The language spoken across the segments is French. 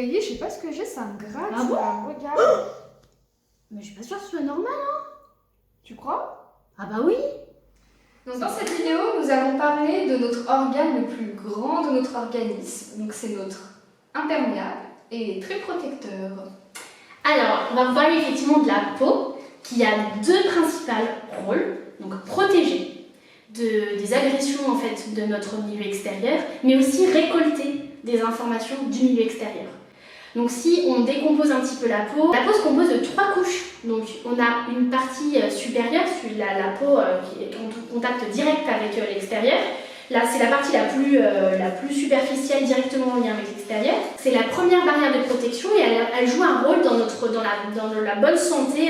réveillée, je sais pas ce que j'ai, ça me gratte. Ah bon? Regarde. Mais je suis pas sûre que ce soit normal, hein. Tu crois? Ah bah oui. Donc dans cette vidéo, nous allons parler de notre organe le plus grand de notre organisme. Donc c'est notre imperméable et très protecteur. Alors, on va vous parler effectivement de la peau qui a deux principaux rôles. Donc protéger des agressions en fait de notre milieu extérieur, mais aussi récolter des informations du milieu extérieur. Donc si on décompose un petit peu la peau se compose de 3 couches. Donc on a une partie supérieure, la peau qui est en contact direct avec l'extérieur. Là c'est la partie la plus superficielle directement en lien avec l'extérieur. C'est la première barrière de protection et elle joue un rôle dans la bonne santé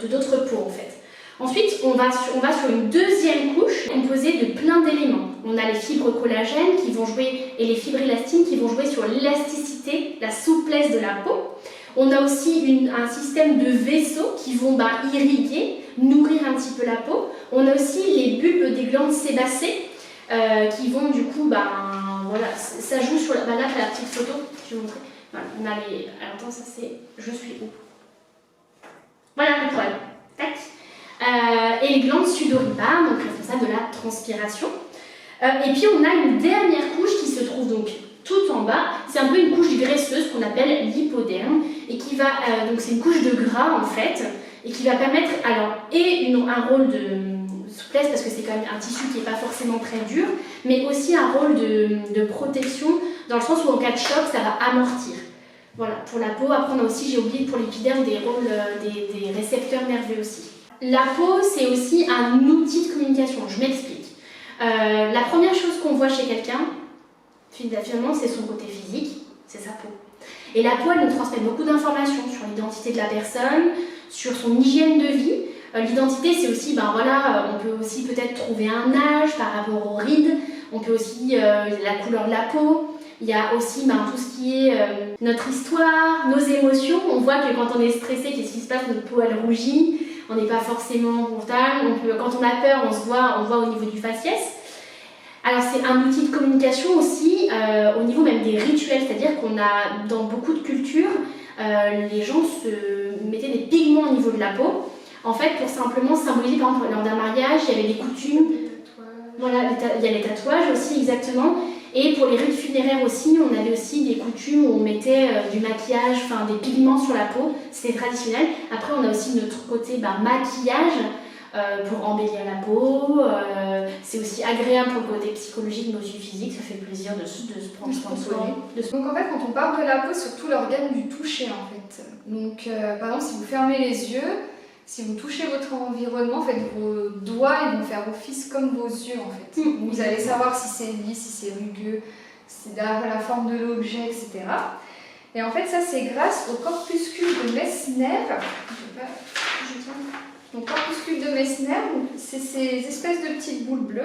de notre peau en fait. Ensuite, on va sur une deuxième couche composée de plein d'éléments. On a les fibres collagènes qui vont jouer et les fibres élastines qui vont jouer sur l'élasticité, la souplesse de la peau. On a aussi un système de vaisseaux qui vont irriguer, nourrir un petit peu la peau. On a aussi les bulbes des glandes sébacées qui vont du coup, voilà, ça joue sur là, la petite photo, je vais vous montrer. Voilà, on a les. Alors attends, ça c'est. Je suis où? Voilà le poil. Tac. Et les glandes sudoripares, donc responsables de la transpiration. Et puis on a une dernière couche qui se trouve donc tout en bas. C'est un peu une couche graisseuse qu'on appelle l'hypoderme et qui va donc c'est une couche de gras en fait et qui va permettre un rôle de souplesse parce que c'est quand même un tissu qui n'est pas forcément très dur, mais aussi un rôle de protection dans le sens où en cas de choc ça va amortir. Voilà pour la peau. Après on a aussi, j'ai oublié pour l'épiderme, des rôles des récepteurs nerveux aussi. La peau, c'est aussi un outil de communication, je m'explique. La première chose qu'on voit chez quelqu'un, finalement, c'est son côté physique, c'est sa peau. Et la peau, elle nous transmet beaucoup d'informations sur l'identité de la personne, sur son hygiène de vie. L'identité, c'est aussi, on peut aussi peut-être trouver un âge par rapport aux rides, on peut aussi la couleur de la peau. Il y a aussi tout ce qui est notre histoire, nos émotions. On voit que quand on est stressé, qu'est-ce qui se passe? Notre peau, elle rougit. On n'est pas forcément confortable, quand on a peur, on voit au niveau du faciès. Alors c'est un outil de communication aussi au niveau même des rituels, c'est-à-dire qu'on a dans beaucoup de cultures, les gens se mettaient des pigments au niveau de la peau, en fait pour simplement symboliser, par exemple lors d'un mariage, il y avait des coutumes, voilà, il y a les tatouages aussi exactement. Et pour les rites funéraires aussi, on avait aussi des coutumes où on mettait du maquillage, des pigments sur la peau, c'était traditionnel. Après, on a aussi notre côté maquillage pour embellir la peau. C'est aussi agréable pour le côté psychologique, mais aussi physique, ça fait plaisir de se prendre soin de soi. Donc en fait, quand on parle de la peau, c'est surtout l'organe du toucher en fait. Donc par exemple, si vous fermez les yeux, si vous touchez votre environnement, en fait, vos doigts ils vont faire office comme vos yeux en fait. Donc, vous allez savoir si c'est lisse, si c'est rugueux, si c'est la forme de l'objet, etc. Et en fait, ça c'est grâce au corpuscule de Messner. Donc corpuscule de Messner, c'est ces espèces de petites boules bleues.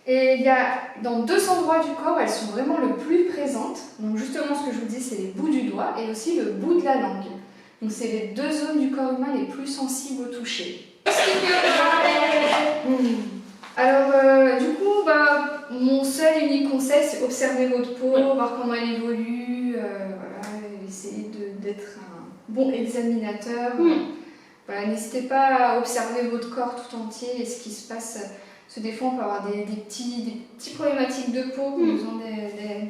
Et il y a dans 2 endroits du corps, elles sont vraiment le plus présentes. Donc justement, ce que je vous dis, c'est les bouts du doigt et aussi le bout de la langue. Donc c'est les 2 zones du corps humain les plus sensibles au toucher. Alors du coup, mon seul et unique conseil, c'est observer votre peau, voir comment elle évolue, essayer d'être un bon examinateur. Voilà, n'hésitez pas à observer votre corps tout entier et ce qui se passe. Parce que des fois, on peut avoir des petits problématiques de peau qui ont besoin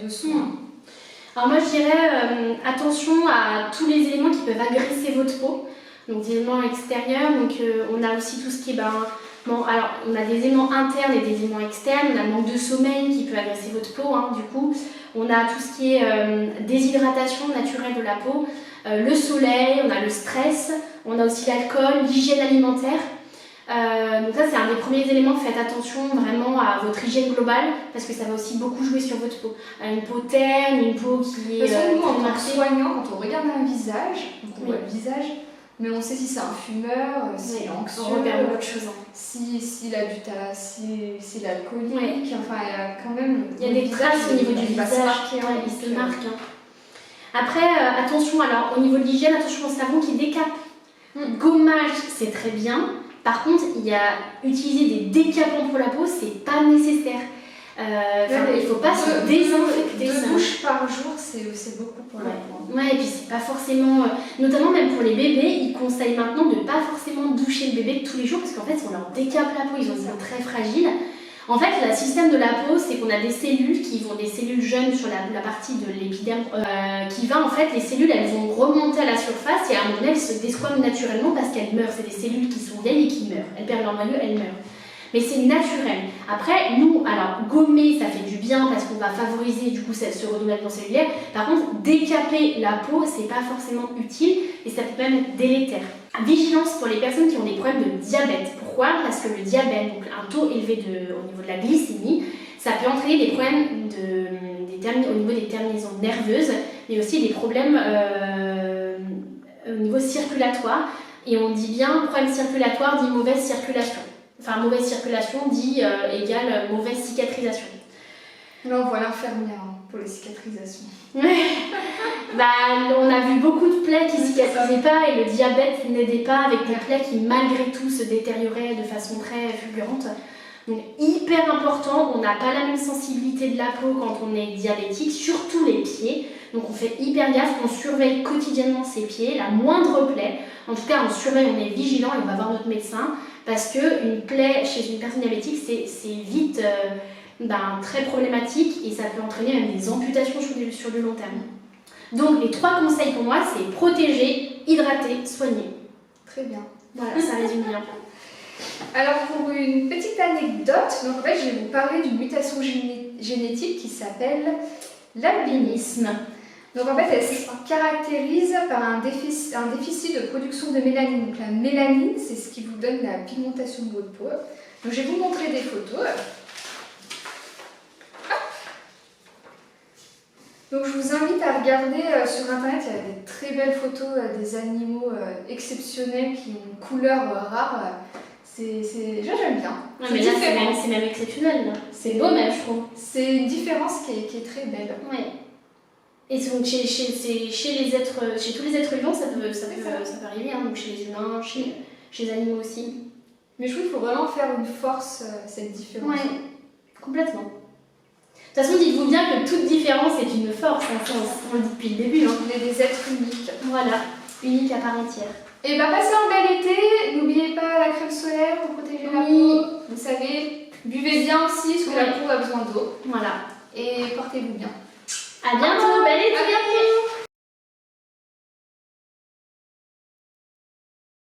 de soins. Alors moi je dirais attention à tous les éléments qui peuvent agresser votre peau, donc des éléments extérieurs, donc on a aussi tout ce qui est, alors on a des éléments internes et des éléments externes, on a le manque de sommeil qui peut agresser votre peau, du coup, on a tout ce qui est déshydratation naturelle de la peau, le soleil, on a le stress, on a aussi l'alcool, l'hygiène alimentaire. Donc ça c'est un des premiers éléments, faites attention vraiment à votre hygiène globale parce que ça va aussi beaucoup jouer sur votre peau. Une peau terne, une peau qui est nous, en tant que soignant, quand on regarde un visage, donc on voit le visage, mais on sait si c'est un fumeur, s'il est anxieux, on regarde beaucoup de choses. S'il a du tabac, s'il est alcoolique, enfin il y a quand même... Il y a des traces au niveau du visage, il se marque. Après, attention, alors au niveau de l'hygiène, attention au savon qui décape. Gommage, c'est très bien. Par contre, utiliser des décapants pour la peau, c'est pas nécessaire. Il ne faut pas se désinfecter. Deux douches par jour, c'est beaucoup pour la peau. Ouais, et puis c'est pas forcément, notamment même pour les bébés, ils conseillent maintenant de pas forcément doucher le bébé tous les jours parce qu'en fait on leur décape la peau, ils sont très fragiles. En fait, le système de la peau, c'est qu'on a des cellules des cellules jeunes sur la partie de l'épiderme, qui va en fait, les cellules elles vont remonter à la surface et à un moment donné elles se desquament naturellement parce qu'elles meurent. C'est des cellules qui sont vieilles et qui meurent. Elles perdent leur noyau, elles meurent. Mais c'est naturel. Après, nous, alors gommer, ça fait du bien parce qu'on va favoriser du coup ce renouvellement cellulaire. Par contre, décaper la peau, c'est pas forcément utile et ça peut même être délétère. Vigilance pour les personnes qui ont des problèmes de diabète. Pourquoi? Parce que le diabète, donc un taux élevé au niveau de la glycémie, ça peut entraîner des problèmes au niveau des terminaisons nerveuses, mais aussi des problèmes au niveau circulatoire. Et on dit bien problème circulatoire dit mauvaise circulation. Enfin, mauvaise circulation dit égale mauvaise cicatrisation. Là, on voit l'infirmière pour les cicatrisations. On a vu beaucoup de plaies qui ne cicatrisaient pas et le diabète n'aidait pas avec des plaies qui malgré tout se détérioraient de façon très fulgurante. Donc hyper important, on n'a pas la même sensibilité de la peau quand on est diabétique, surtout les pieds. Donc on fait hyper gaffe, on surveille quotidiennement ses pieds, la moindre plaie. En tout cas, on surveille, on est vigilant et on va voir notre médecin parce qu'une plaie chez une personne diabétique, c'est vite très problématique et ça peut entraîner même des amputations sur du long terme. Donc les 3 conseils pour moi, c'est protéger, hydrater, soigner. Très bien. Voilà, ça résume bien. Alors pour une petite anecdote, donc en fait, je vais vous parler d'une mutation génétique qui s'appelle l'albinisme. Donc en fait, elle se caractérise par un déficit de production de mélanine. Donc la mélanine, c'est ce qui vous donne la pigmentation de votre peau. Donc je vais vous montrer des photos. Donc je vous invite à regarder sur internet, il y a des très belles photos des animaux exceptionnels qui ont une couleur rare. J'aime bien. Ouais, mais là c'est même exceptionnel. C'est beau même, je trouve. C'est une différence qui est très belle. Ouais. Et donc chez tous les êtres vivants, ça peut arriver, hein, donc chez les humains, chez les animaux aussi. Mais je trouve qu'il faut vraiment faire une force, cette différence. Ouais, complètement. De toute façon, dites-vous bien que toute différence est une force, hein, on le dit depuis le début. Hein. On est des êtres uniques. Voilà, uniques à part entière. Et passez un bel été, n'oubliez pas la crème solaire pour protéger la peau. Vous savez, buvez bien aussi, parce que la peau a besoin d'eau. Voilà. Et portez-vous bien. À bientôt, bel été. À bientôt.